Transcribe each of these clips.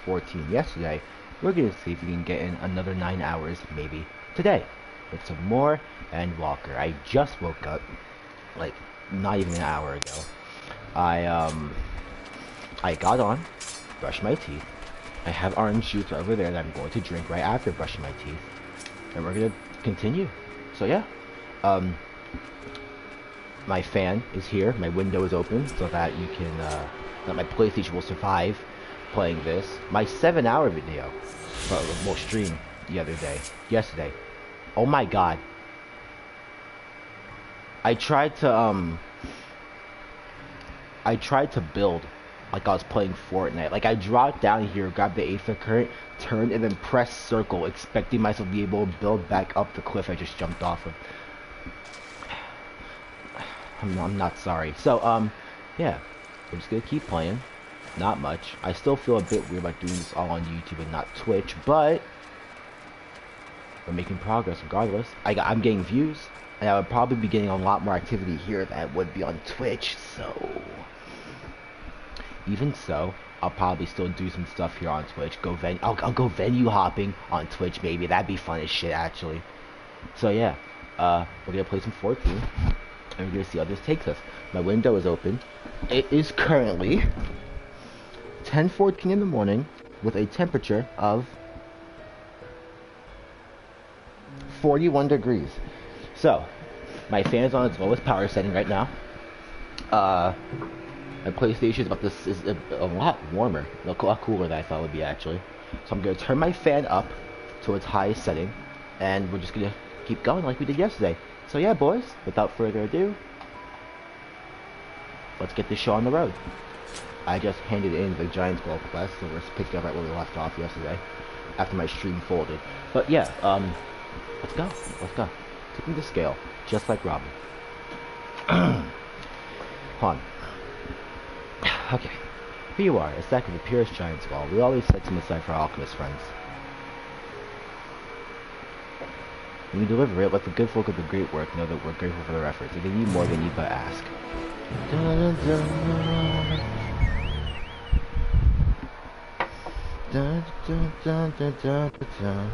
14 yesterday, we're gonna see if we can get in another 9 hours, maybe today, with some more ENDWALKER. I just woke up, like, not even an hour ago. I got on, brushed my teeth. I have orange juice over there that I'm going to drink right after brushing my teeth, and we're gonna continue. So yeah, my fan is here, my window is open, so that you can, that my PlayStation will survive playing this. My 7-hour video, well, stream the other day, yesterday. Oh my god. I tried to build like I was playing Fortnite. Like, I dropped down here, grabbed the 8-foot current, turned, and then pressed circle, expecting myself to be able to build back up the cliff I just jumped off of. I'm not sorry. So, yeah. We're just gonna keep playing. Not much. I still feel a bit weird about doing this all on YouTube and not Twitch, but we're making progress regardless. I'm getting views, and I would probably be getting a lot more activity here than I would be on Twitch, so... Even so, I'll probably still do some stuff here on Twitch. I'll go venue hopping on Twitch, maybe. That'd be fun as shit, actually. So yeah, we're gonna play some 14, and we're gonna see how this takes us. My window is open. It is currently 10:14 in the morning with a temperature of 41 degrees. So, my fan's on its lowest power setting right now. My PlayStation is a lot warmer, a lot cooler than I thought it would be, actually. So I'm going to turn my fan up to its highest setting, and we're just going to keep going like we did yesterday. So yeah, boys, without further ado, let's get this show on the road. I just handed in the Giants Gold Quest, so we're picking up right where we left off yesterday, after my stream folded. But yeah, let's go, Taking the scale, just like Robin. Hold on. Okay, here you are, a sack of the purest giant skull. We always set some aside for our alchemist friends. When we deliver it, let the good folk of the great work know that we're grateful for their efforts. If they need more, they need but ask. Dun, dun, dun, dun, dun, dun, dun, dun.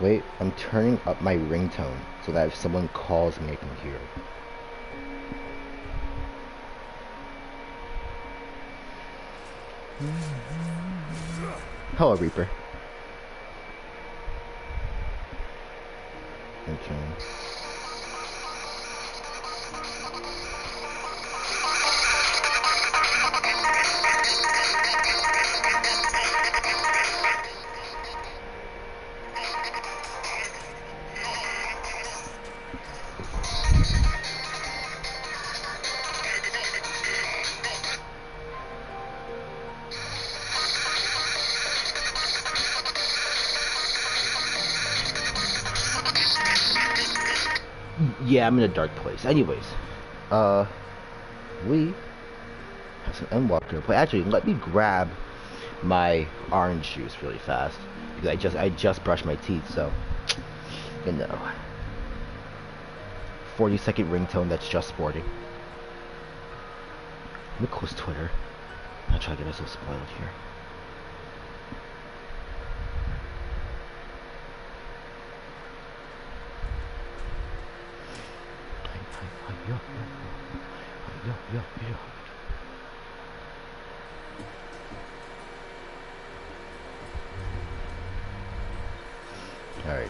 Wait, I'm turning up my ringtone so that if someone calls me, I can hear it. Hello, Reaper. Okay. Yeah, I'm in a dark place. Anyways, we have some ENDWALKER to play. Actually, let me grab my orange juice really fast because I just brushed my teeth, so you know. 40-second ringtone that's just sporting. Let me close Twitter. I'll try to get myself spoiled here. Yo. Alright.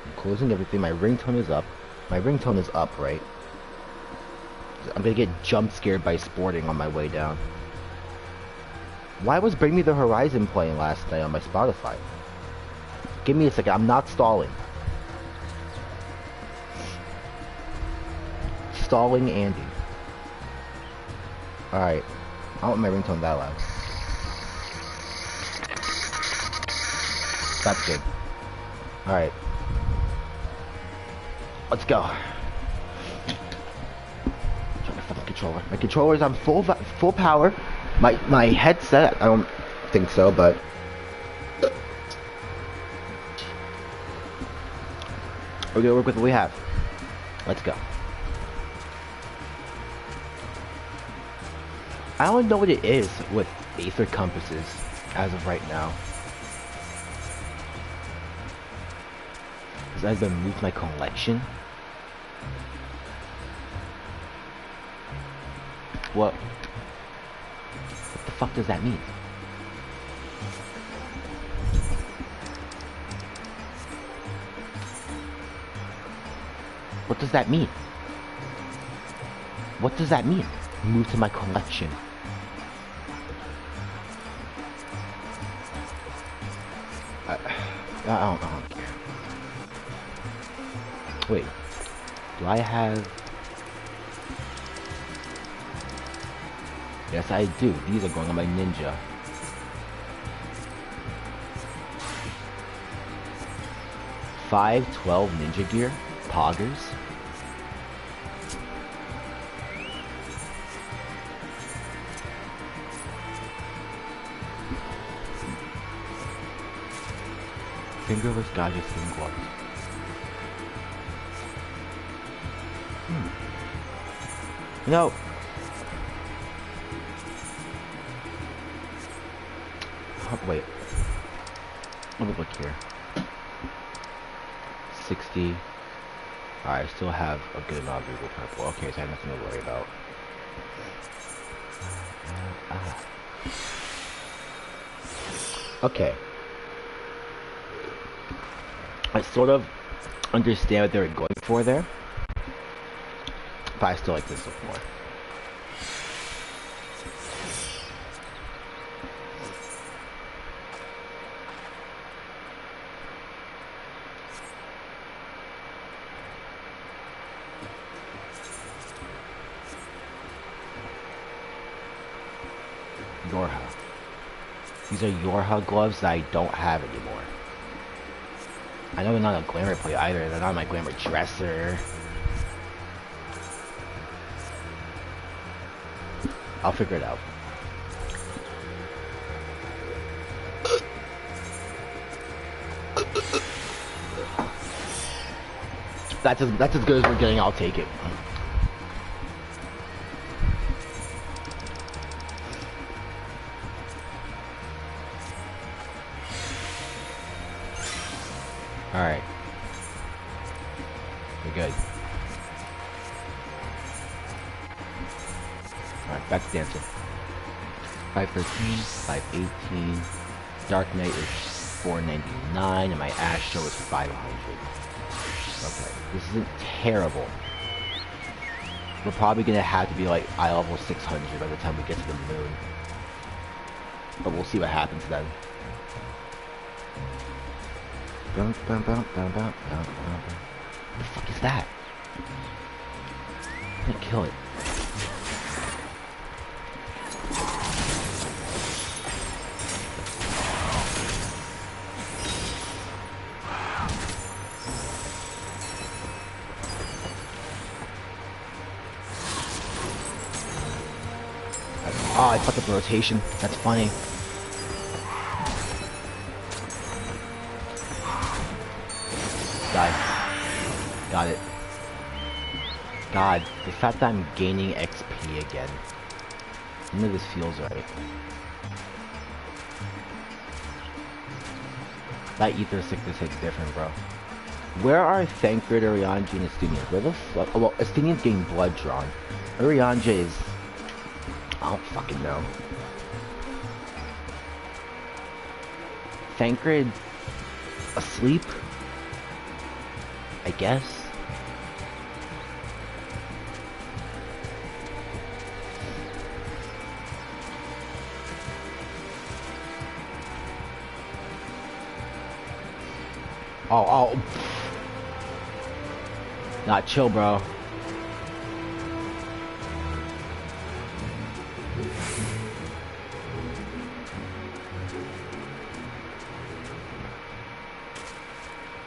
I'm closing everything. My ringtone is up. My ringtone is up, right? I'm gonna get jump scared by sporting on my way down. Why was Bring Me the Horizon playing last night on my Spotify? Give me a second. I'm not stalling. Stalling Andy. Alright. I don't want my ringtone that loud. That's good. Alright. Let's go. Try my fucking controller. My controller is on full power. My headset, I don't think so, but we're gonna work with what we have. Let's go. I don't know what it is with Aether compasses as of right now. Because I've been moved my collection. What the fuck does that mean? What does that mean? What does that mean? Move to my collection. I don't care. Wait. Do I have... Yes, I do. These are going on my ninja. $512 ninja gear. Poggers. Fingerless dodges skin gloves. No. Oh, wait. Let me look here. 60. Alright, I still have a good amount of Google Purple. Okay, so I have nothing to worry about. Okay. I sort of understand what they were going for there. But I still like this look more. Yorha. These are Yorha gloves that I don't have anymore. I know they're not a glamour plate either. They're not my glamour dresser. I'll figure it out. That's as good as we're getting. I'll take it. Alright. We're good. Alright, back to dancing. 513, 518. Dark Knight is 499, and my Astro is 500. Okay, this isn't terrible. We're probably gonna have to be like eye level 600 by the time we get to the moon. But we'll see what happens then. What the fuck is that? I'm gonna kill it. Oh, I fucked up the rotation. That's funny. Got it. God, the fact that I'm gaining XP again. None of this feels right. That ether sickness hits different, bro. Where are Thancred, Urianger, and Estinian? Where the fuck? Oh, well, Estinian's getting blood drawn. Urianger is... I don't fucking know. Thancred... asleep? I guess. Oh. Not chill, bro.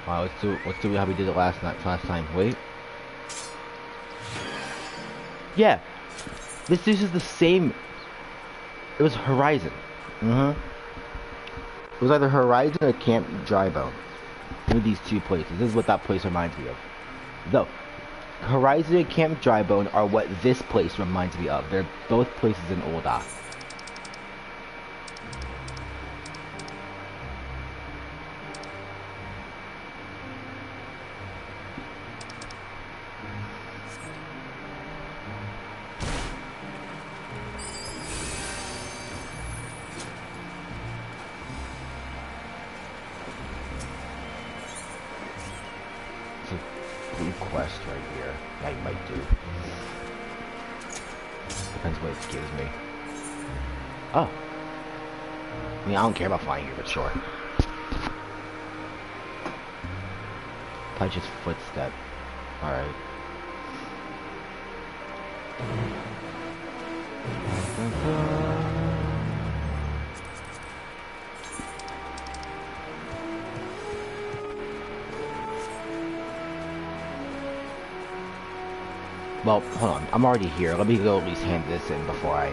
Alright, let's do how we did it last time. Wait. Yeah. This is the same. It was Horizon. It was either Horizon or Camp Drybone. One of these two places. This is what that place reminds me of. Though, Horizon and Camp Drybone are what this place reminds me of. They're both places in Ul'dah. Quest right here. I might do. Depends what it gives me. Oh. I mean, I don't care about flying here, but sure. Punch's footstep. Alright. Well, hold on. I'm already here. Let me go at least hand this in before I...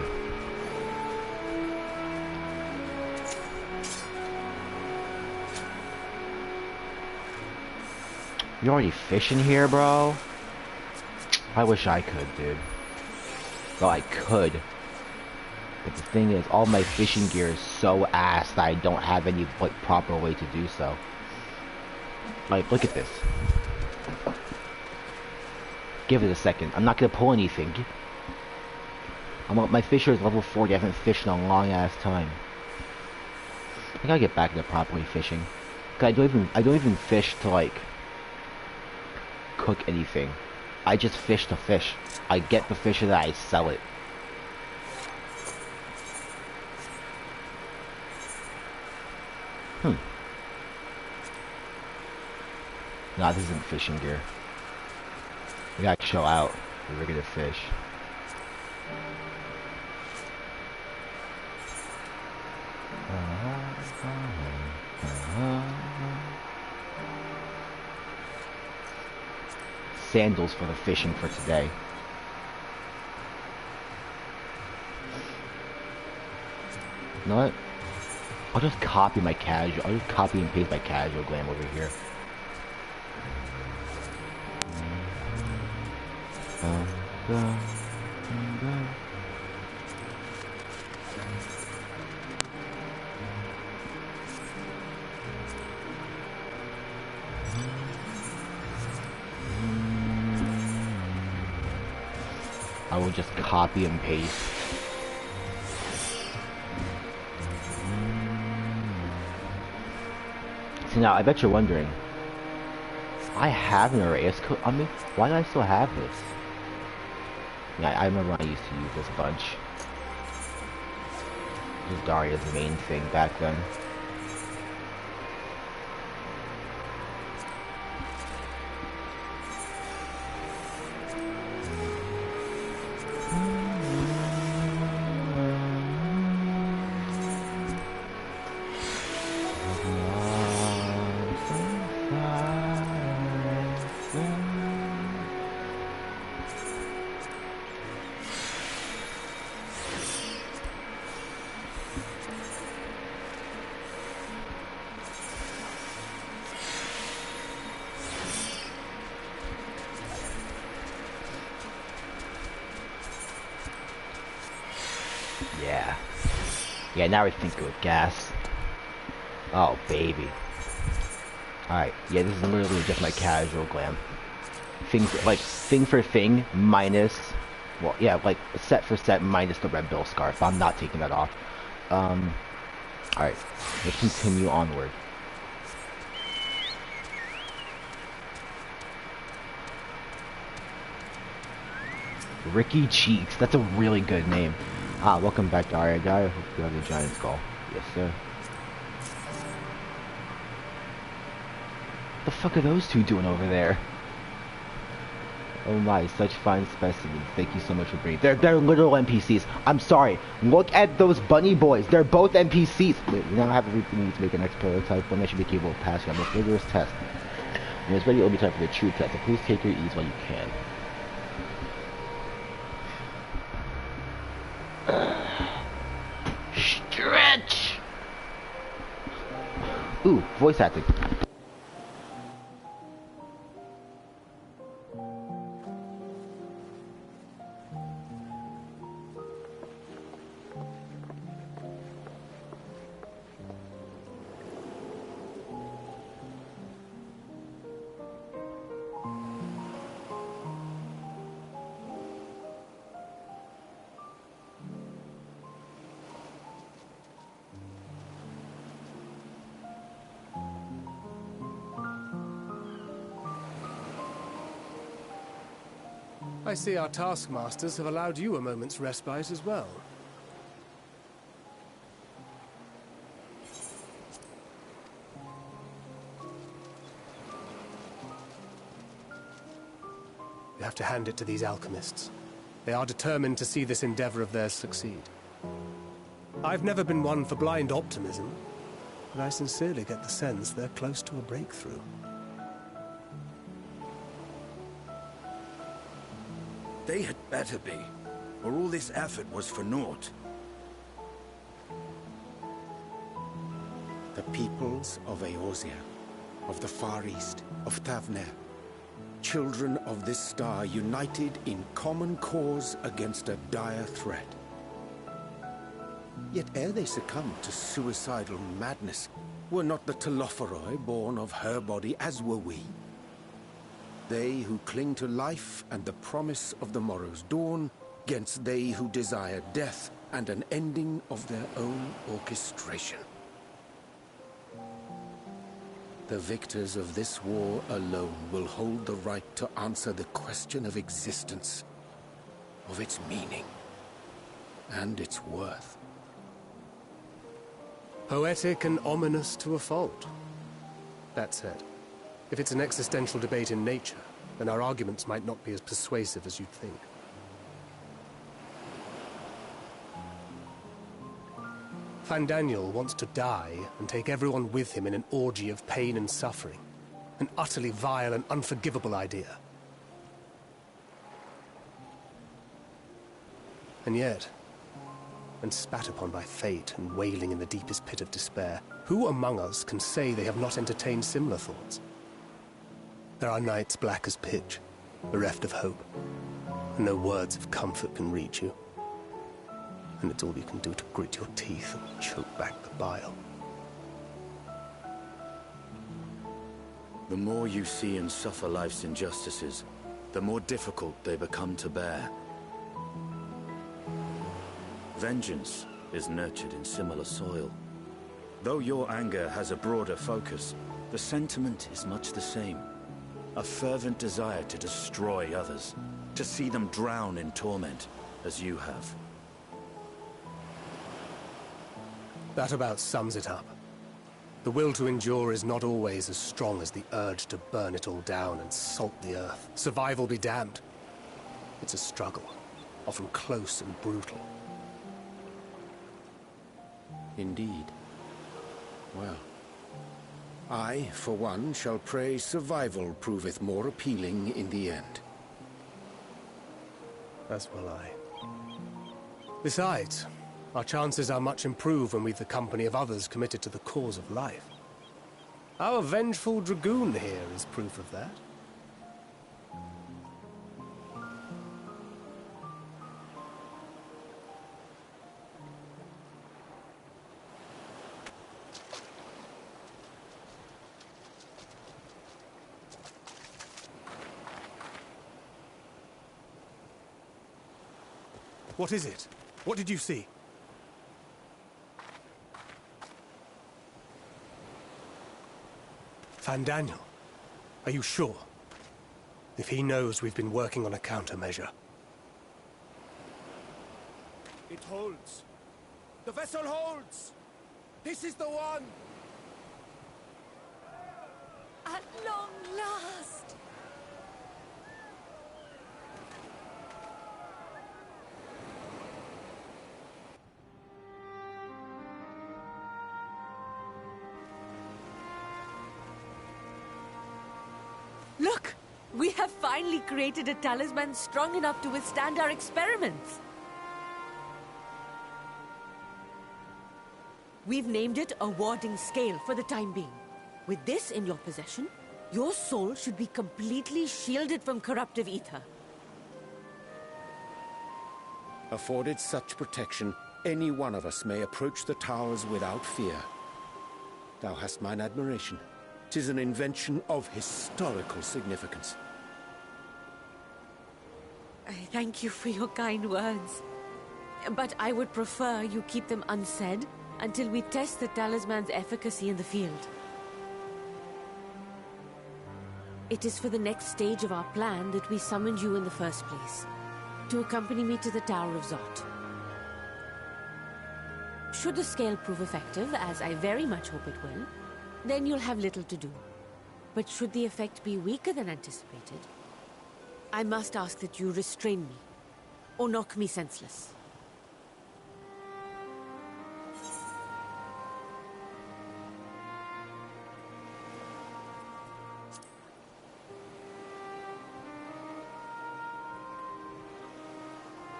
You already fishing here, bro? I wish I could, dude. Well, I could. But the thing is, all my fishing gear is so ass that I don't have any, like, proper way to do so. Like, look at this. Give it a second. I'm not gonna pull anything. My fisher is level 40. I haven't fished in a long ass time. I gotta get back to properly fishing. Cause I don't even fish to like cook anything. I just fish to fish. I get the fish and I sell it. Nah, this isn't fishing gear. We gotta chill out. We're gonna fish. Sandals for the fishing for today. You know what? I'll just copy my casual. I'll just copy and paste my casual glam over here. I will just copy and paste. So now, I bet you're wondering, I have an erase code. I mean, why do I still have this? Yeah, I remember I used to use this bunch. This was Daria's main thing back then. Yeah, now I think with gas. Oh, baby. Alright, yeah, this is literally just my casual glam. Thing for thing, minus... Well, yeah, like, set for set, minus the red bill scarf. I'm not taking that off. Alright, let's continue onward. Ricky Cheeks, that's a really good name. Ah, welcome back, Daria. Daria, hope you have the giant skull. Yes, sir. What the fuck are those two doing over there? Oh my, such fine specimens. Thank you so much for bringing. They're literal NPCs. I'm sorry. Look at those bunny boys. They're both NPCs. Wait, we now have everything we need to make an next prototype. One that should be capable of passing our most rigorous test. When it's ready, it will be time for the true test. So please take your ease while you can. Stretch! Ooh, voice acting. I see our taskmasters have allowed you a moment's respite as well. You have to hand it to these alchemists. They are determined to see this endeavor of theirs succeed. I've never been one for blind optimism, but I sincerely get the sense they're close to a breakthrough. They had better be, or all this effort was for naught. The peoples of Eorzea, of the Far East, of Thavner, children of this star united in common cause against a dire threat. Yet ere they succumbed to suicidal madness, were not the Telophoroi born of her body as were we? They who cling to life and the promise of the morrow's dawn, against they who desire death and an ending of their own orchestration. The victors of this war alone will hold the right to answer the question of existence, of its meaning, and its worth. Poetic and ominous to a fault. That said, if it's an existential debate in nature, then our arguments might not be as persuasive as you'd think. Fandaniel wants to die and take everyone with him in an orgy of pain and suffering. An utterly vile and unforgivable idea. And yet, when spat upon by fate and wailing in the deepest pit of despair, who among us can say they have not entertained similar thoughts? There are nights black as pitch, bereft of hope, and no words of comfort can reach you. And it's all you can do to grit your teeth and choke back the bile. The more you see and suffer life's injustices, the more difficult they become to bear. Vengeance is nurtured in similar soil. Though your anger has a broader focus, the sentiment is much the same. A fervent desire to destroy others, to see them drown in torment, as you have. That about sums it up. The will to endure is not always as strong as the urge to burn it all down and salt the earth. Survival be damned. It's a struggle, often close and brutal. Indeed. Well, I, for one, shall pray survival proveth more appealing in the end. As will I. Besides, our chances are much improved when we've the company of others committed to the cause of life. Our vengeful dragoon here is proof of that. What is it? What did you see? Fandaniel, are you sure? If he knows we've been working on a countermeasure. It holds. The vessel holds! This is the one! At long last! Look! We have finally created a talisman strong enough to withstand our experiments. We've named it a warding scale for the time being. With this in your possession, your soul should be completely shielded from corruptive ether. Afforded such protection, any one of us may approach the towers without fear. Thou hast mine admiration. 'Tis an invention of historical significance. I thank you for your kind words. But I would prefer you keep them unsaid until we test the talisman's efficacy in the field. It is for the next stage of our plan that we summoned you in the first place, to accompany me to the Tower of Zot. Should the scale prove effective, as I very much hope it will, then you'll have little to do. But should the effect be weaker than anticipated, I must ask that you restrain me, or knock me senseless.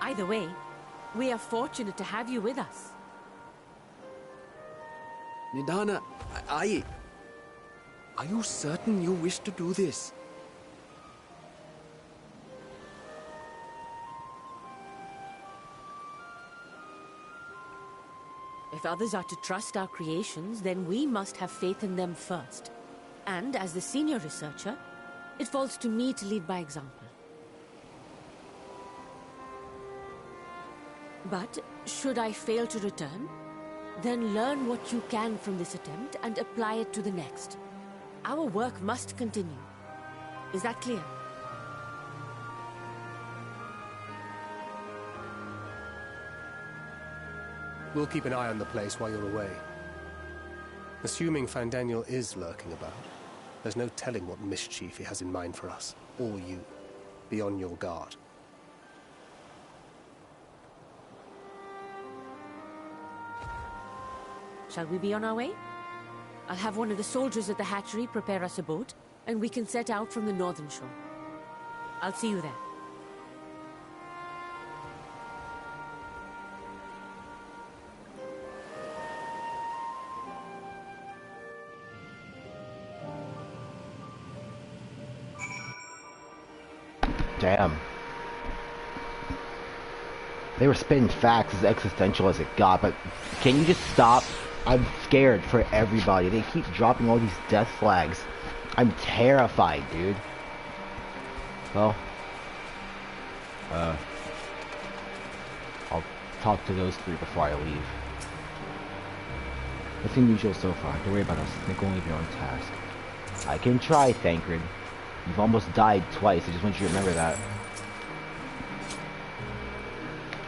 Either way, we are fortunate to have you with us. Nidana, are you certain you wish to do this? If others are to trust our creations, then we must have faith in them first. And as the senior researcher, it falls to me to lead by example. But should I fail to return, then learn what you can from this attempt and apply it to the next. Our work must continue. Is that clear? We'll keep an eye on the place while you're away. Assuming Fandaniel is lurking about, there's no telling what mischief he has in mind for us, or you. Be on your guard. Shall we be on our way? I'll have one of the soldiers at the hatchery prepare us a boat, and we can set out from the northern shore. I'll see you there. Damn. They were spitting facts as existential as it got, but can you just stop? I'm scared for everybody. They keep dropping all these death flags. I'm terrified, dude. Well, I'll talk to those three before I leave. Nothing unusual so far. Don't worry about us. Think only of your own task. I can try, Thancred. You've almost died twice. I just want you to remember that.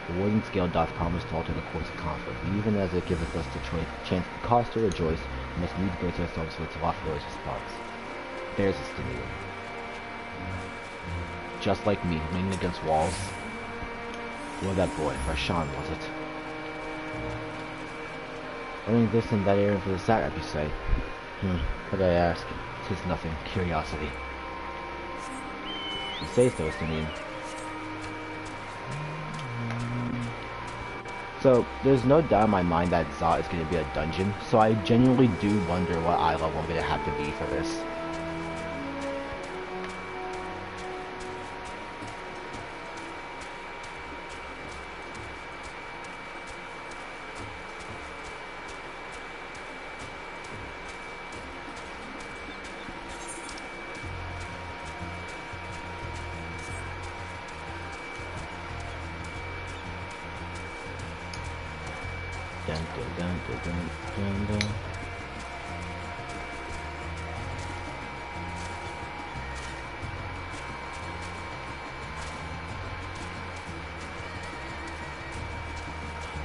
The warding scale doth promise to alter the course of conflict. Even as it giveth us the chance to cause to rejoice, we must needs brace ourselves for its lawful response. There's a stimulant. Just like me, leaning against walls. Or that boy, Rashan, was it? Learning this and that area for the sack, you say? But I ask, 'tis nothing, curiosity. You say so, Simeon. So, there's no doubt in my mind that Zot is going to be a dungeon, so I genuinely do wonder what eye level I'm going to have to be for this.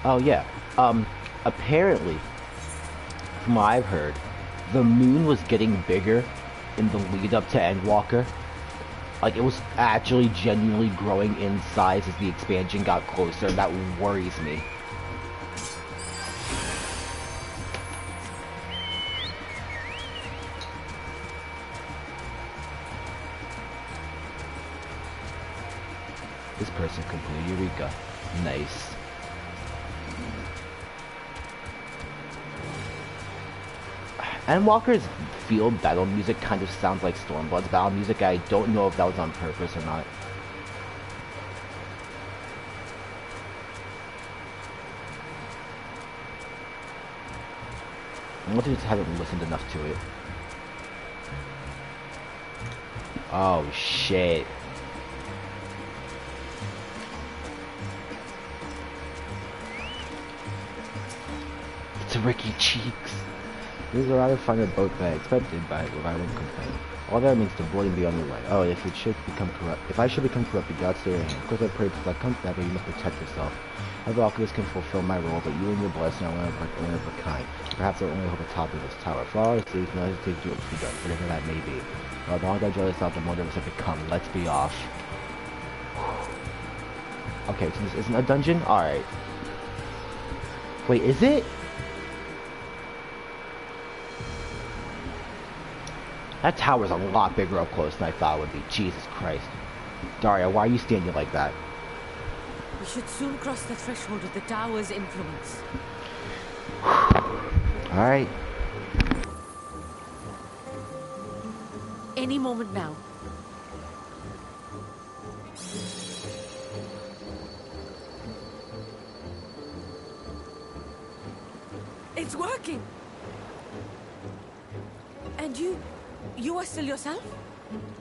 Oh yeah, apparently, from what I've heard, the moon was getting bigger in the lead up to Endwalker. Like, it was actually genuinely growing in size as the expansion got closer, and that worries me. This person completed Eureka. Nice. Endwalker's field battle music kind of sounds like Stormblood's battle music. I don't know if that was on purpose or not. I wonder if I just haven't listened enough to it. Oh shit. It's Ricky Cheeks. This is a rather finer boat than I expected, but I won't complain. All that means to avoiding the only way. Oh, if I should become corrupt, God stay your hand. Of course I pray to God comes back, but you must protect yourself. Other alchemists can fulfill my role, but you and your blessing are one of a kind. Perhaps I only hope at the top of this tower. For all it sees, no hesitate to do what to be done, whatever that may be. The longer I draw this out, the more nervous I become. Let's be off. Okay, so this isn't a dungeon? Alright. Wait, is it? That tower's a lot bigger up close than I thought it would be. Jesus Christ. Daria, why are you standing like that? We should soon cross the threshold of the tower's influence. Alright. Any moment now. It's working! And you are still yourself?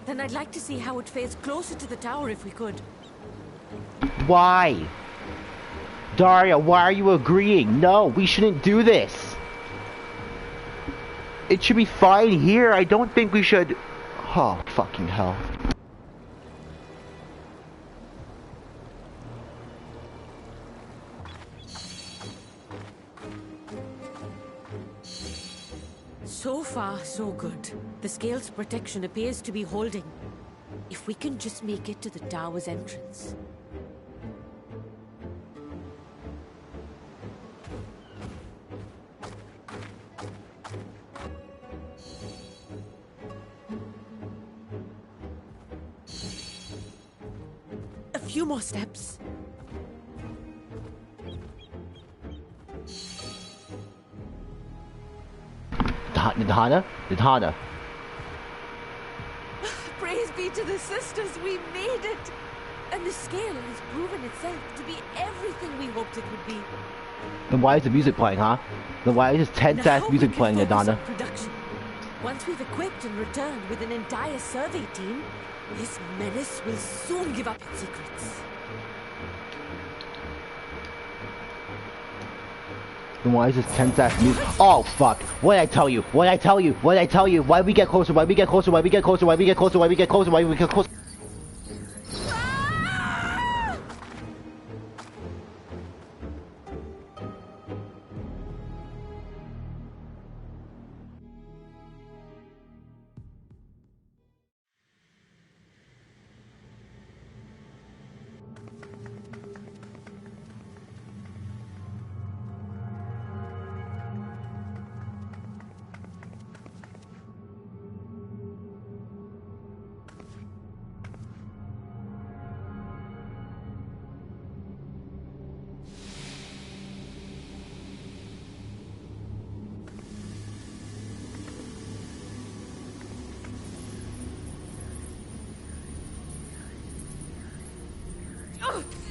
Then I'd like to see how it fares closer to the tower if we could. Why? Daria, why are you agreeing? No, we shouldn't do this. It should be fine here. I don't think we should... Oh, fucking hell. So far, so good. The scale's protection appears to be holding. If we can just make it to the tower's entrance. A few more steps. Nidhana? Praise be to the sisters, we made it! And the scale has proven itself to be everything we hoped it would be. Then why is the music playing, huh? Then why is this tense-ass music playing, Nidhana? Production. Once we've equipped and returned with an entire survey team, this menace will soon give up its secrets. Then why is this tense-ass music? Oh, fuck. What'd I tell you? What'd I tell you? What'd I tell you? Why'd we get closer? Why'd we get closer? Why'd we get closer? Why'd we get closer? Why'd we get closer? Why'd we get closer?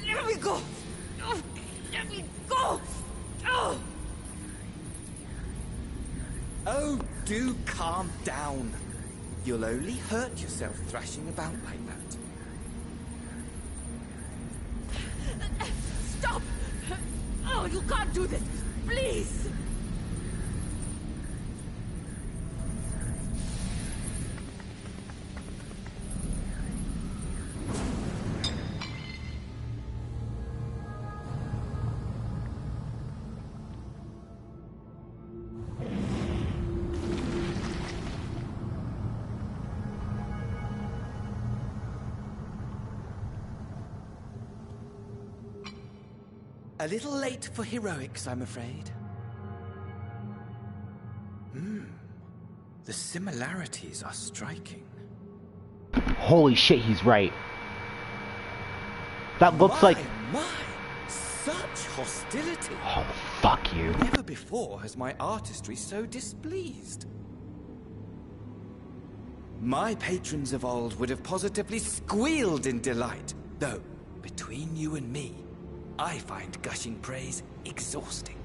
Let me go! Oh, let me go! Oh! Oh, do calm down. You'll only hurt yourself thrashing about like that. Stop! Oh, you can't do this! Please! A little late for heroics, I'm afraid. The similarities are striking. Holy shit, he's right. That looks like... My! Such hostility! Oh, fuck you. Never before has my artistry so displeased. My patrons of old would have positively squealed in delight, though, between you and me, I find gushing praise exhausting.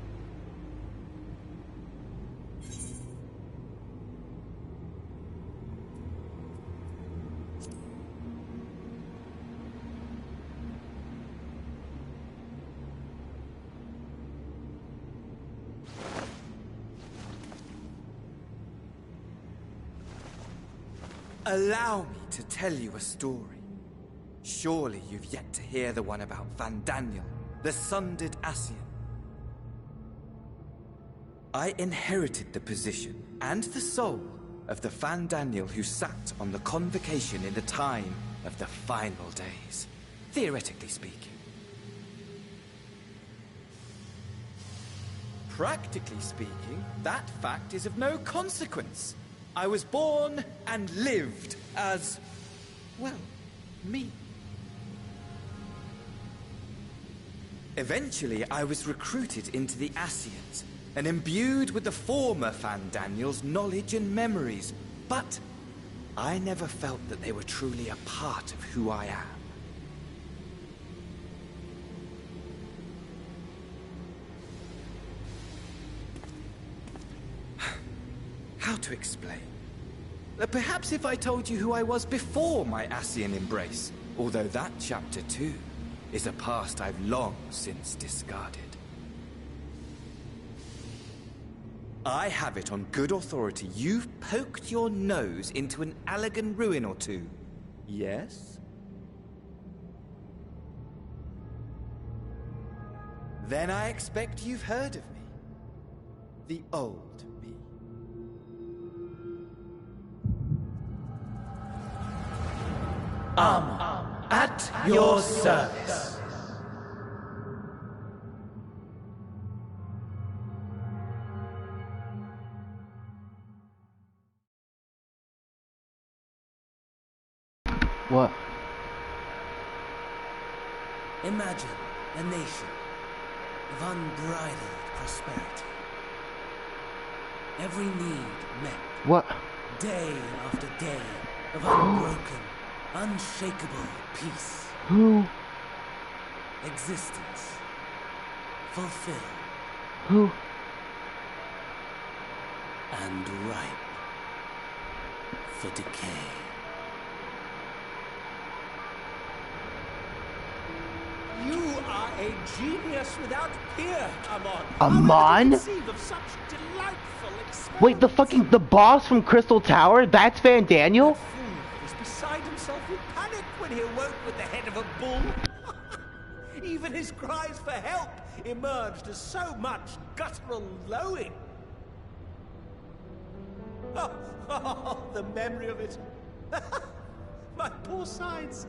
Allow me to tell you a story. Surely you've yet to hear the one about Van Daniel, the sundered Ascian. I inherited the position and the soul of the Van Daniel who sat on the convocation in the time of the final days, theoretically speaking. Practically speaking, that fact is of no consequence. I was born and lived as, well, me. Eventually, I was recruited into the Ascians and imbued with the former Van Daniel's knowledge and memories, but I never felt that they were truly a part of who I am. How to explain? Perhaps if I told you who I was before my Ascian embrace, although that chapter too is a past I've long since discarded. I have it on good authority you've poked your nose into an Allegan ruin or two. Yes? Then I expect you've heard of me. The old me. At your service. What? Imagine a nation of unbridled prosperity. Every need met. What? Day after day of unbroken, unshakable peace. Who? Existence fulfilled. Who? And ripe for decay. You are a genius without peer, Amon. Amon? How did you conceive of such delightful experiments? Wait, the boss from Crystal Tower? That's Van Daniel? That fool was beside himself with panic when he awoke with the head of a bull. Even his cries for help emerged as so much guttural lowing. Oh, the memory of it. My poor sides.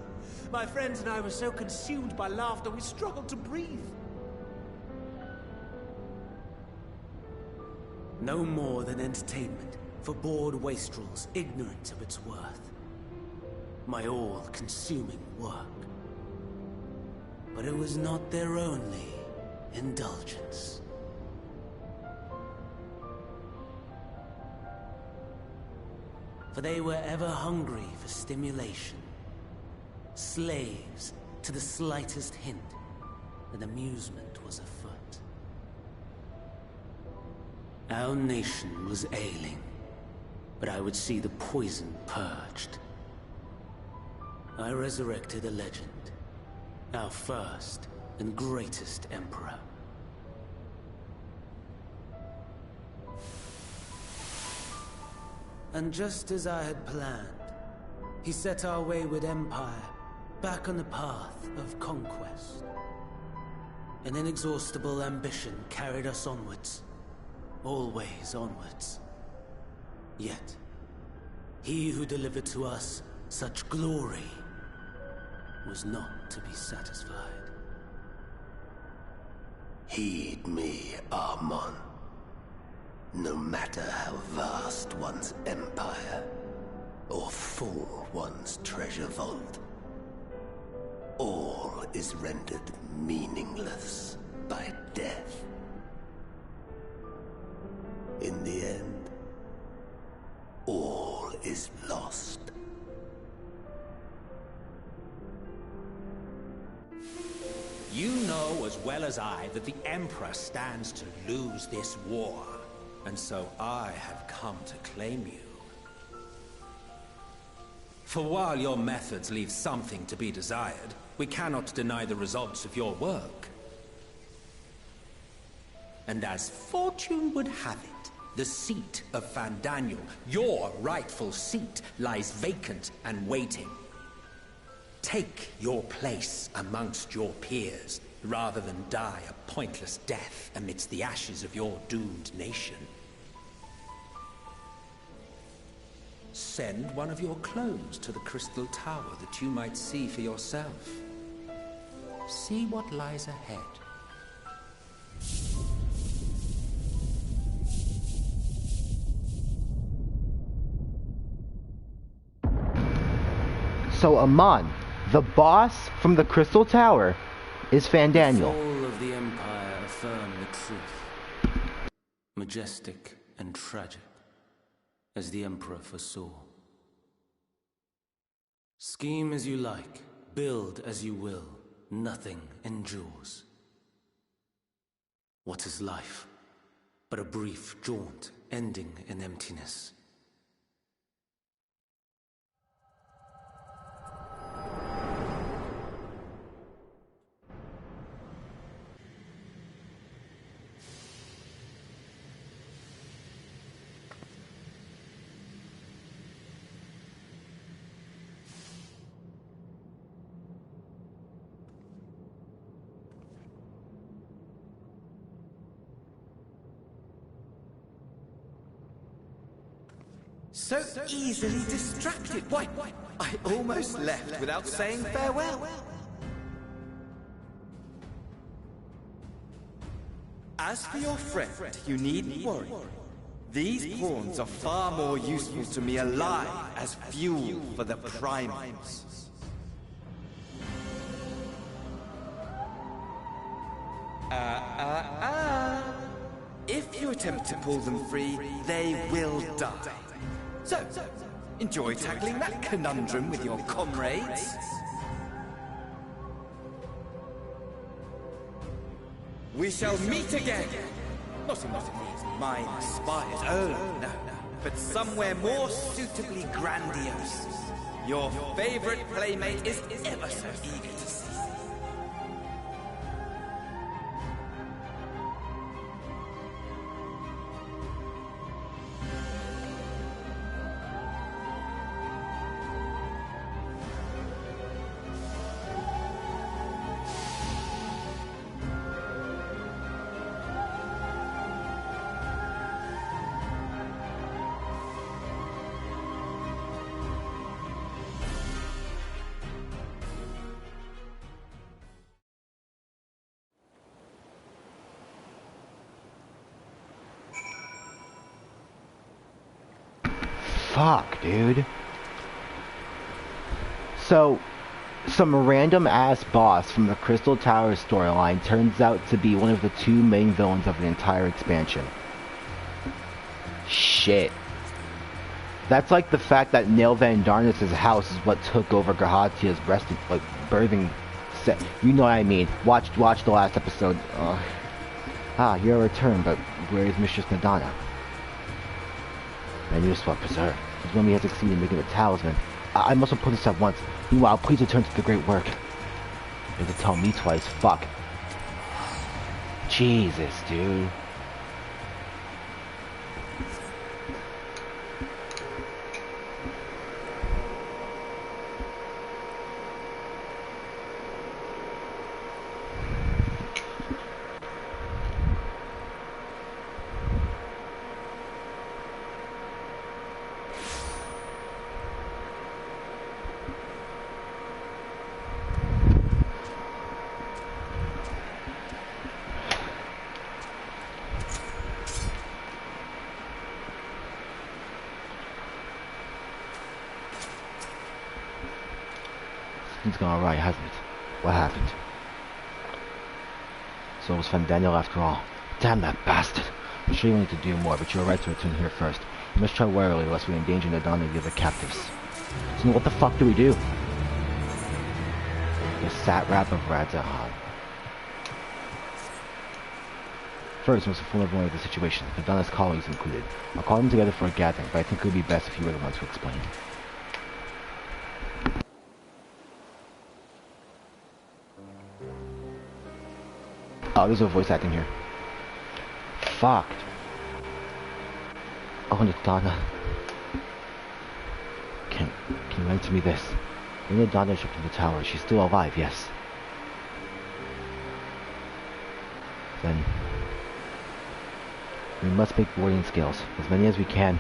My friends and I were so consumed by laughter we struggled to breathe. No more than entertainment for bored wastrels ignorant of its worth. My all-consuming work. But it was not their only indulgence. For they were ever hungry for stimulation. Slaves to the slightest hint that amusement was afoot. Our nation was ailing, but I would see the poison purged. I resurrected a legend, our first and greatest emperor. And just as I had planned, he set our wayward empire back on the path of conquest. An inexhaustible ambition carried us onwards, always onwards. Yet, he who delivered to us such glory was not to be satisfied. Heed me, Amon. No matter how vast one's empire, or full one's treasure vault, all is rendered meaningless by death. In the end, all is lost. You know as well as I that the Emperor stands to lose this war, and so I have come to claim you. For while your methods leave something to be desired, we cannot deny the results of your work. And as fortune would have it, The seat of Fandaniel, your rightful seat, lies vacant and waiting. Take your place amongst your peers, rather than die a pointless death amidst the ashes of your doomed nation. Send one of your clones to the Crystal Tower that you might see for yourself. See what lies ahead. So Amon, the boss from the Crystal Tower, is Fandaniel. The fall of the Empire affirmed the truth. Majestic and tragic, as the Emperor foresaw. Scheme as you like, build as you will, nothing endures. What is life but a brief jaunt ending in emptiness? So easily distracted. Why, I almost left without saying farewell. As for your friend, you needn't worry. These pawns are far more useful to me alive as fuel for the primates. If you attempt to pull them free, they will die. So, enjoy tackling that conundrum with your comrades. We shall meet again! Not in these mine spires, oh no, but somewhere more suitably grandiose. Your favorite playmate is ever so eager to see. Fuck, dude. So, some random ass boss from the Crystal Tower storyline turns out to be one of the two main villains of the entire expansion. Shit. That's like the fact that Neil Van Darnus' house is what took over Grahatia's resting, birthing set. You know what I mean. Watch the last episode. You're a return, but where is Mistress Nadana? My new swap preserved. His mummy has succeeded in making a talisman. I must report this at once. Meanwhile, please return to the great work. You have to tell me twice. Fuck. Jesus, dude. It's gone alright, hasn't it? What happened? So it was Fandaniel after all. Damn that bastard! I'm sure you need to do more, but you're right to return here first. You must try warily lest we endanger Nadana and the other captives. So what the fuck do we do? The satrap of Radzahan. First, we must inform everyone of the situation, Nadana's colleagues included. I'll call them together for a gathering, but I think it would be best if you were the ones to explain. Oh, there's no voice acting here. Fucked. Oh, Nadana. Can you answer me this? When Nadana took from the tower, she's still alive, yes. Then we must make boarding scales, as many as we can.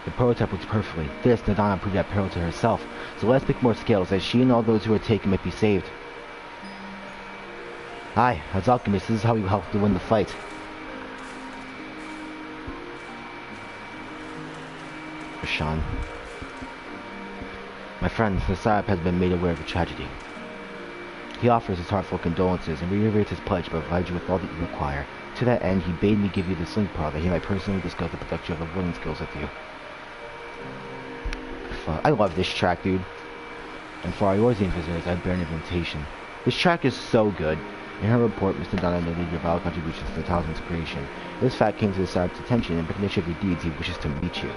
The prototype works perfectly. This, Nadana proved that peril to herself. So let's make more scales, as she and all those who are taken might be saved. Aye, as alchemists, this is how we help to win the fight. Sean. My friend, the Sahib has been made aware of the tragedy. He offers his heartfelt condolences and reiterates his pledge to provide you with all that you require. To that end, he bade me give you this link pod that he might personally discuss the production of the wooden skills with you. I love this track, dude. And for our Eorzean visitors, I bear an invitation. This track is so good. In her report, Mr. Donna noted your valuable contributions to the talisman's creation. This fact came to the Sahib's attention, and in recognition of your deeds, he wishes to meet you.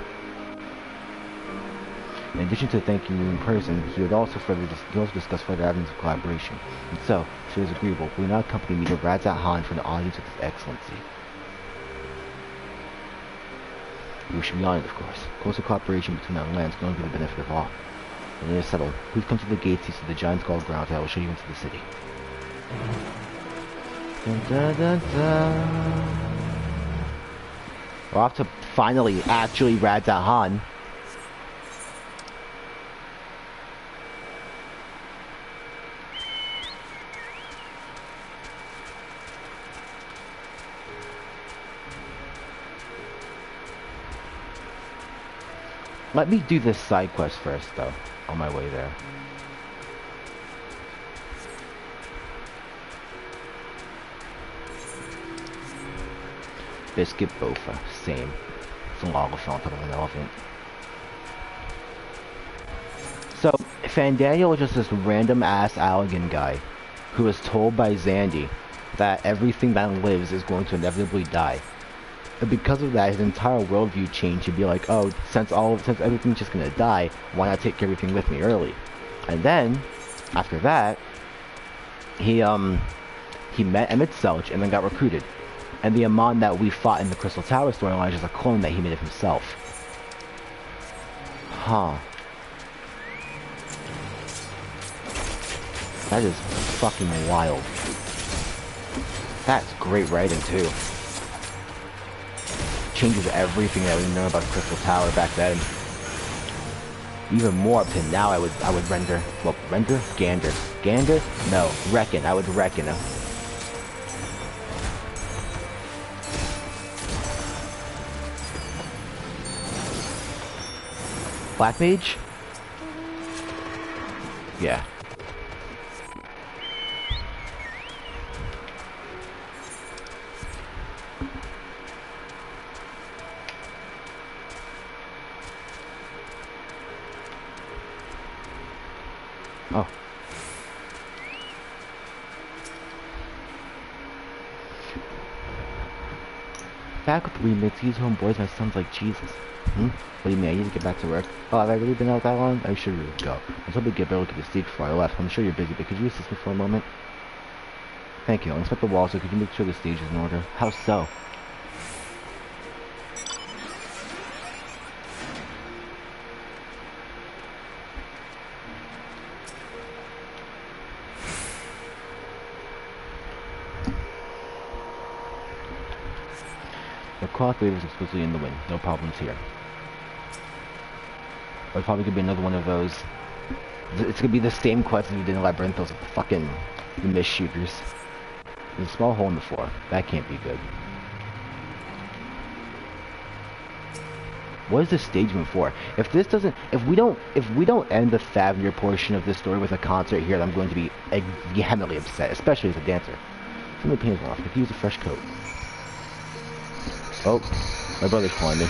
In addition to thanking you in person, he would also discuss further avenues of collaboration. And so, if it is agreeable, we will now accompany me to Radzat Han for an audience with His Excellency. We should be honored, of course. Closer cooperation between our lands can only be the benefit of all. When it is settled, please come to the gates east of the Giant's Gull grounds and I will show you into the city. Dun, dun, dun, dun. We're off to finally actually Radzat Han. Let me do this side quest first, though, on my way there. Biscuit Bofa, same. It's a Logofont of an elephant. So, Fandaniel is just this random-ass Allegan guy who is told by Zandy that everything that lives is going to inevitably die. And because of that, his entire worldview changed to be like, oh, since everything's just gonna die, why not take everything with me early? And then, after that, he met Emmett Selch and then got recruited. And the Amon that we fought in the Crystal Tower storyline is a clone that he made of himself. Huh. That is fucking wild. That's great writing, too. Changes everything that we know about Crystal Tower back then. Even more up to now, I would render. Well, render? Gander. Gander? No. Reckon. I would reckon. Black Mage? Yeah. Oh. Back with remix, these homeboys, my son's like Jesus. What do you mean? I need to get back to work. Oh, have I really been out that long? I should really go. I was hoping to get a better look at the stage before I left. I'm sure you're busy, but could you assist me for a moment? Thank you. I'll inspect the wall, so could you make sure the stage is in order? How so? The cloth wave is explicitly in the wind. No problems here. Or it's probably gonna be another one of those. It's gonna be the same quest as we did in Labyrinthos with fucking the mist shooters. There's a small hole in the floor. That can't be good. What is this stage move for? If this doesn't, if we don't end the Thavnir portion of this story with a concert here, I'm going to be vehemently upset, especially as a dancer. Some of the paint is off. I could use a fresh coat. Oh, my brother's calling me.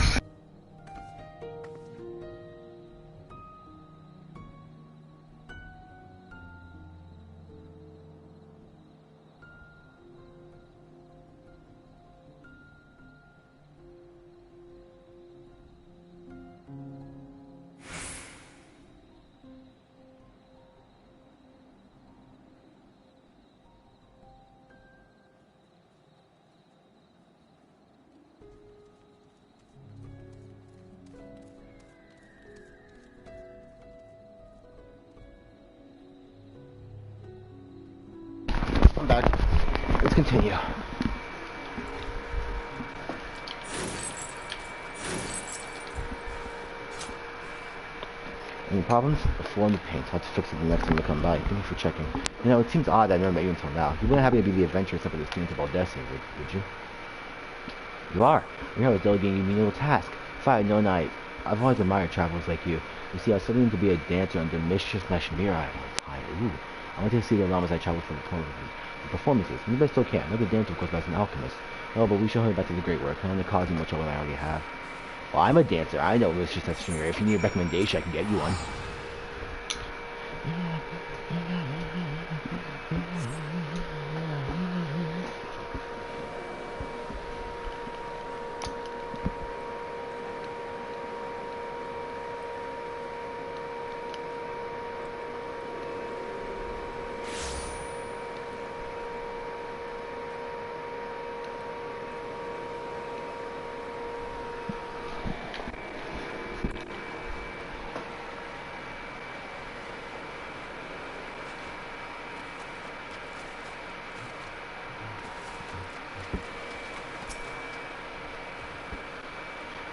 I'm back. Let's continue. Any problems? The floor and the paint. I'll have to fix it the next time I come by. Thank you for checking. You know, it seems odd that I never met you until now. You wouldn't happen to be the adventurous up at this team to Baldessi, would you? You are. You're here delegating me a little task. If I had known I've always admired travelers like you. You see, I was studying to be a dancer under Mistress Nashmira at one time. Ooh. I wanted to see the realm as I traveled for the performances. Maybe I still can. Another dancer, of course, as an alchemist. Oh, but we shall hurry back to the great work. I don't want to cause you much trouble I already have. Well, I'm a dancer. I know Mistress Nashmira. If you need a recommendation, I can get you one.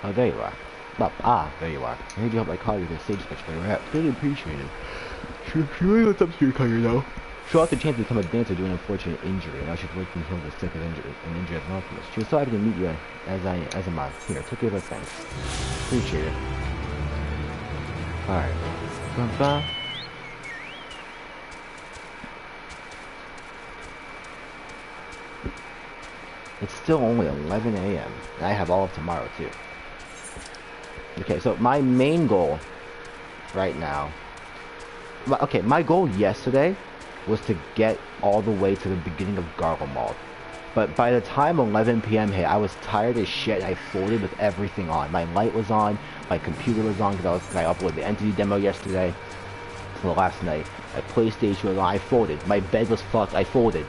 Oh, there you are. Well, there you are. I need your help I call you to stage sketch for your rep. Really appreciate it. She really wants up to your career, though. She'll have the chance to become a dancer due to an unfortunate injury, and now she's working to heal the sick and injured as an alchemist. She was so happy to meet you as am I. Here, take care of her thanks. Appreciate it. Alright. Bum-bum. It's still only 11 a.m. and I have all of tomorrow, too. Okay, so my main goal right now... Okay, my goal yesterday was to get all the way to the beginning of Garlemald. But by the time 11 p.m. hit, I was tired as shit and I folded with everything on. My light was on, my computer was on because I uploaded the entity demo yesterday. Well, last night. My PlayStation was on, I folded. My bed was fucked, I folded.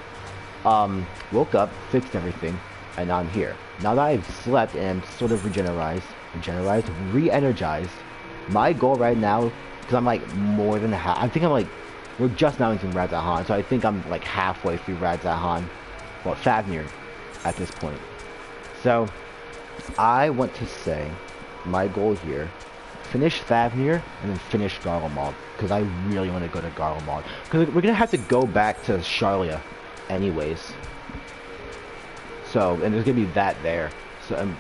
Woke up, fixed everything, and now I'm here. Now that I've slept and I'm sort of re-energized, my goal right now, because I'm like more than half, I think I'm like, we're just now into Radzahan, so I think I'm like halfway through Radzahan, well, Fafnir at this point. So, I want to say, my goal here, finish Fafnir and then finish Garlemald, because I really want to go to Garlemald. Because we're going to have to go back to Charlia anyways. So, and there's going to be that there. So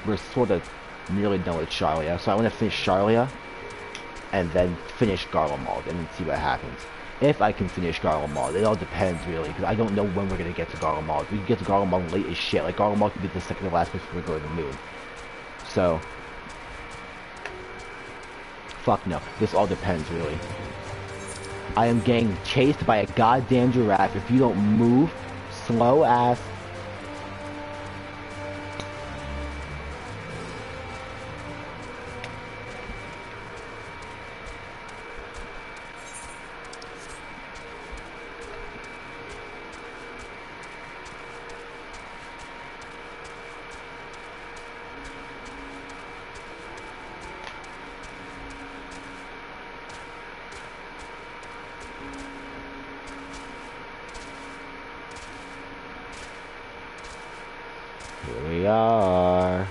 we're sort of nearly done with Charlia. So I want to finish Charlia and then finish Garlemald and then see what happens. If I can finish Garlemald, it all depends really, because I don't know when we're going to get to Garlemald. We can get to Garlemald late as shit. Like Garlemald can be the second to last place before we go to the moon. So, fuck no. This all depends really. I am getting chased by a goddamn giraffe. If you don't move, slow ass. Here we are.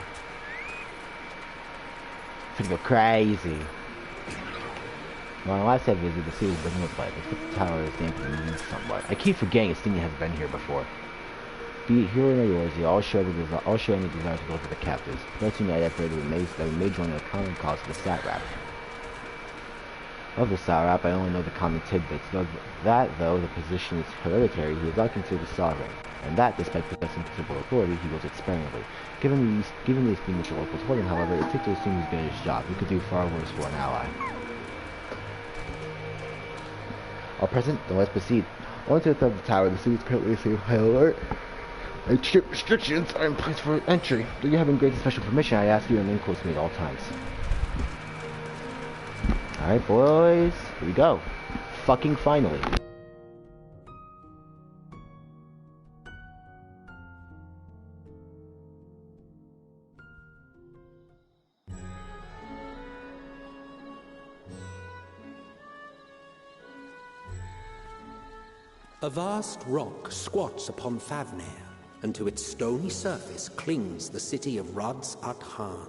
It's gonna go crazy. Well, last I visited, the city doesn't look like. It's the tower is named for the moon somewhat. I keep forgetting Estenia has been here before. Be it here or yours, I'll show any desire to go for the captives. Let's unite after that we may join a common cause for the Satrap. Of the Satrap, I only know the common tidbits. Though the position is hereditary, he is not considered sovereign. And that, despite possessing considerable authority, he goes experimentally. Given the esteem which the locals hold him, however, it's safe to assume he's good at his job. He could do far worse for an ally. All present, then let's proceed. Only to the top of the tower, the city is currently safe high alert. And strict restrictions are in place for entry. Do you have any granted special permission? I ask you to remain close to me at all times. Alright, boys. Here we go. Fucking finally. A vast rock squats upon Favnir, and to its stony surface clings the city of Radz at Han.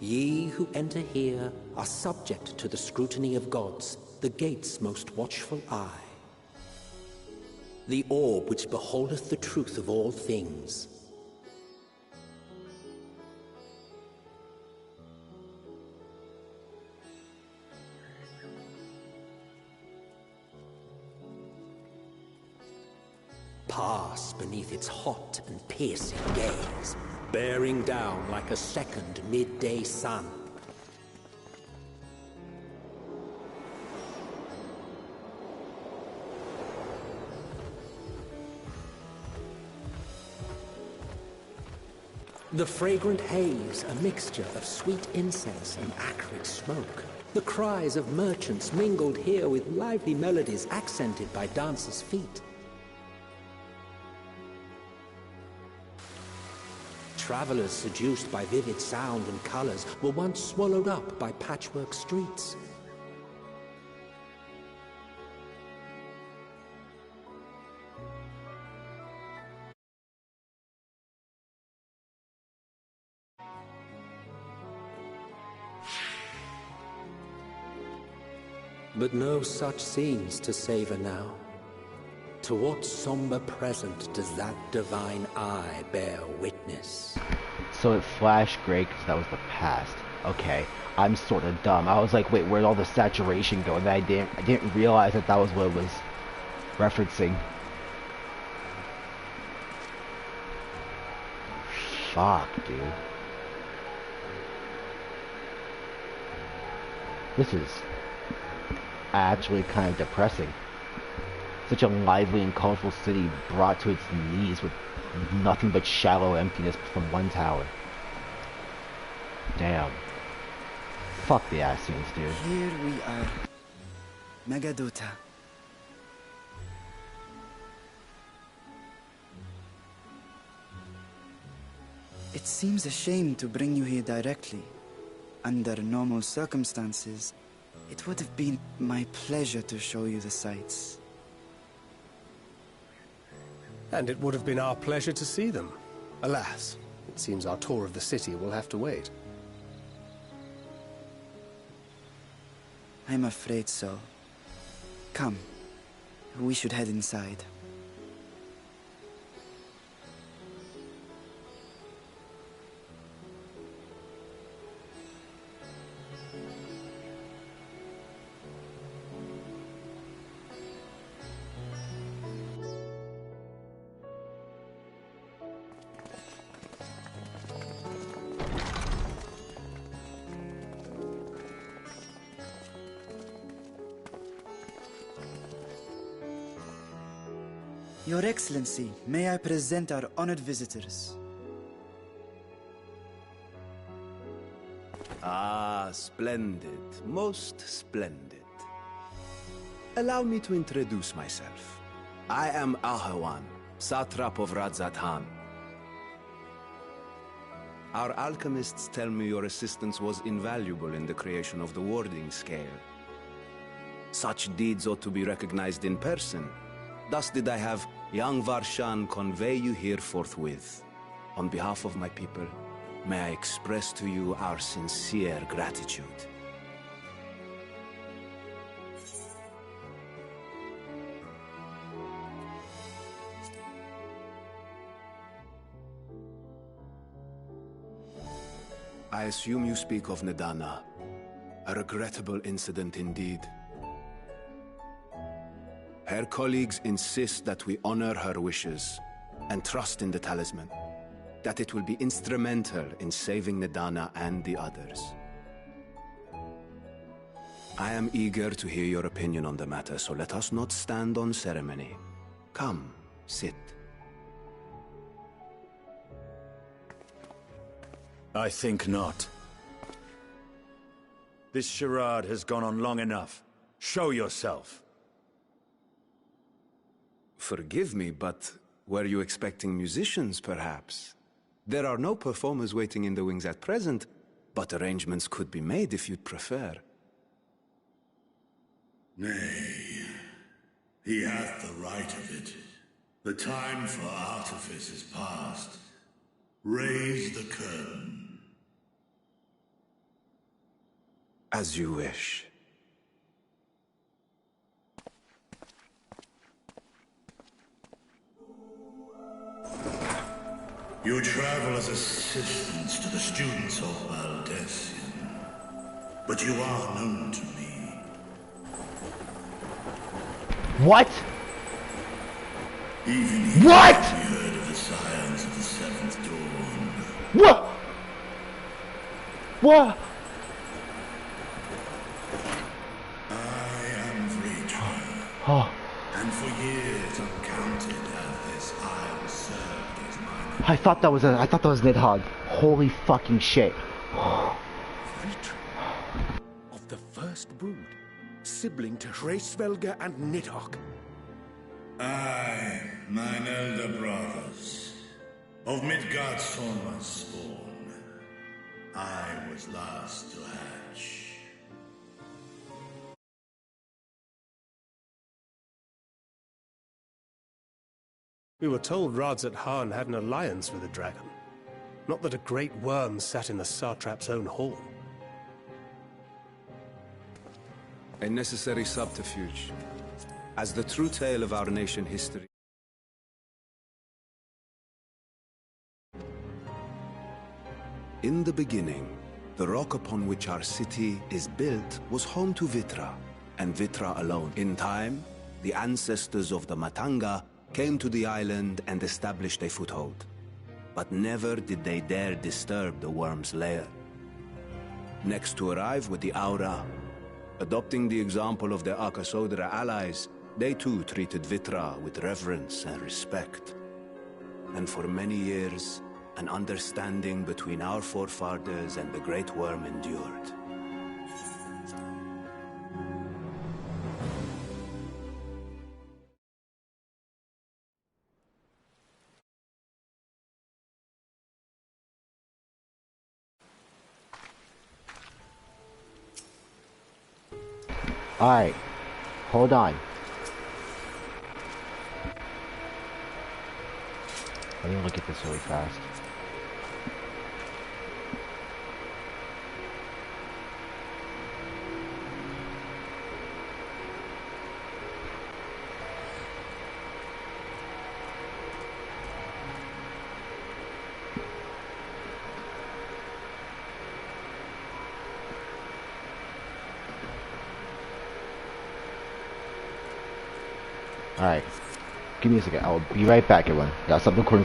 Ye who enter here are subject to the scrutiny of gods, the gate's most watchful eye. The orb which beholdeth the truth of all things. Pass beneath its hot and piercing gaze, bearing down like a second midday sun. The fragrant haze, a mixture of sweet incense and acrid smoke. The cries of merchants mingled here with lively melodies accented by dancers' feet. Travelers seduced by vivid sound and colors were once swallowed up by patchwork streets. But no such scenes to savor now. To what somber present does that divine eye bear witness? So it flashed gray because that was the past. Okay, I'm sort of dumb. I was like, wait, where'd all the saturation go? And then I didn't realize that that was what it was referencing. Fuck, dude. This is actually kind of depressing. Such a lively and colorful city brought to its knees with nothing but shallow emptiness from one tower. Damn. Fuck the Ascians, dude. Here we are. Megadota. It seems a shame to bring you here directly. Under normal circumstances, it would have been my pleasure to show you the sights. And it would have been our pleasure to see them. Alas, it seems our tour of the city will have to wait. I'm afraid so. Come, we should head inside. Your Excellency, may I present our honored visitors? Ah, splendid. Most splendid. Allow me to introduce myself. I am Ahawan, satrap of Radzat-Han. Our alchemists tell me your assistance was invaluable in the creation of the warding scale. Such deeds ought to be recognized in person. Thus did I have young Varshan convey you here forthwith. On behalf of my people, may I express to you our sincere gratitude. I assume you speak of Nidana. A regrettable incident indeed. Her colleagues insist that we honor her wishes and trust in the talisman, that it will be instrumental in saving Nidana and the others. I am eager to hear your opinion on the matter, so let us not stand on ceremony. Come, sit. I think not. This charade has gone on long enough. Show yourself. Forgive me, but Were you expecting musicians, perhaps? There are no performers waiting in the wings at present, but arrangements could be made if you'd prefer. Nay, he hath the right of it. The time for artifice is past. Raise the curtain. As you wish. You travel as assistants to the students of Valdesian, but you are known to me. What? Even he What? heard of the scions of the Seventh Dawn. What? What? I am Vreetra, Oh. and for years uncounted have this isle served as mine. I thought that was Nidhogg. Holy fucking shit. Vreetra, of the first brood, sibling to Hraesvelgr and Nidhogg. I, mine elder brothers, of Midgard's Sorma's spawn, I was last to hatch. We were told Radzat Khan had an alliance with the dragon. Not that a great worm sat in the satrap's own hall. A necessary subterfuge, as the true tale of our nation history. In the beginning, the rock upon which our city is built was home to Vitra, and Vitra alone. In time, the ancestors of the Matanga came to the island and established a foothold. But never did they dare disturb the worm's lair. Next to arrive with the Aura, adopting the example of their Akasodra allies, they too treated Vitra with reverence and respect. And for many years, an understanding between our forefathers and the Great Worm endured. Alright. Hold on. Let me look at this really fast. Alright. Give me a second. I'll be right back, everyone. Got something recording.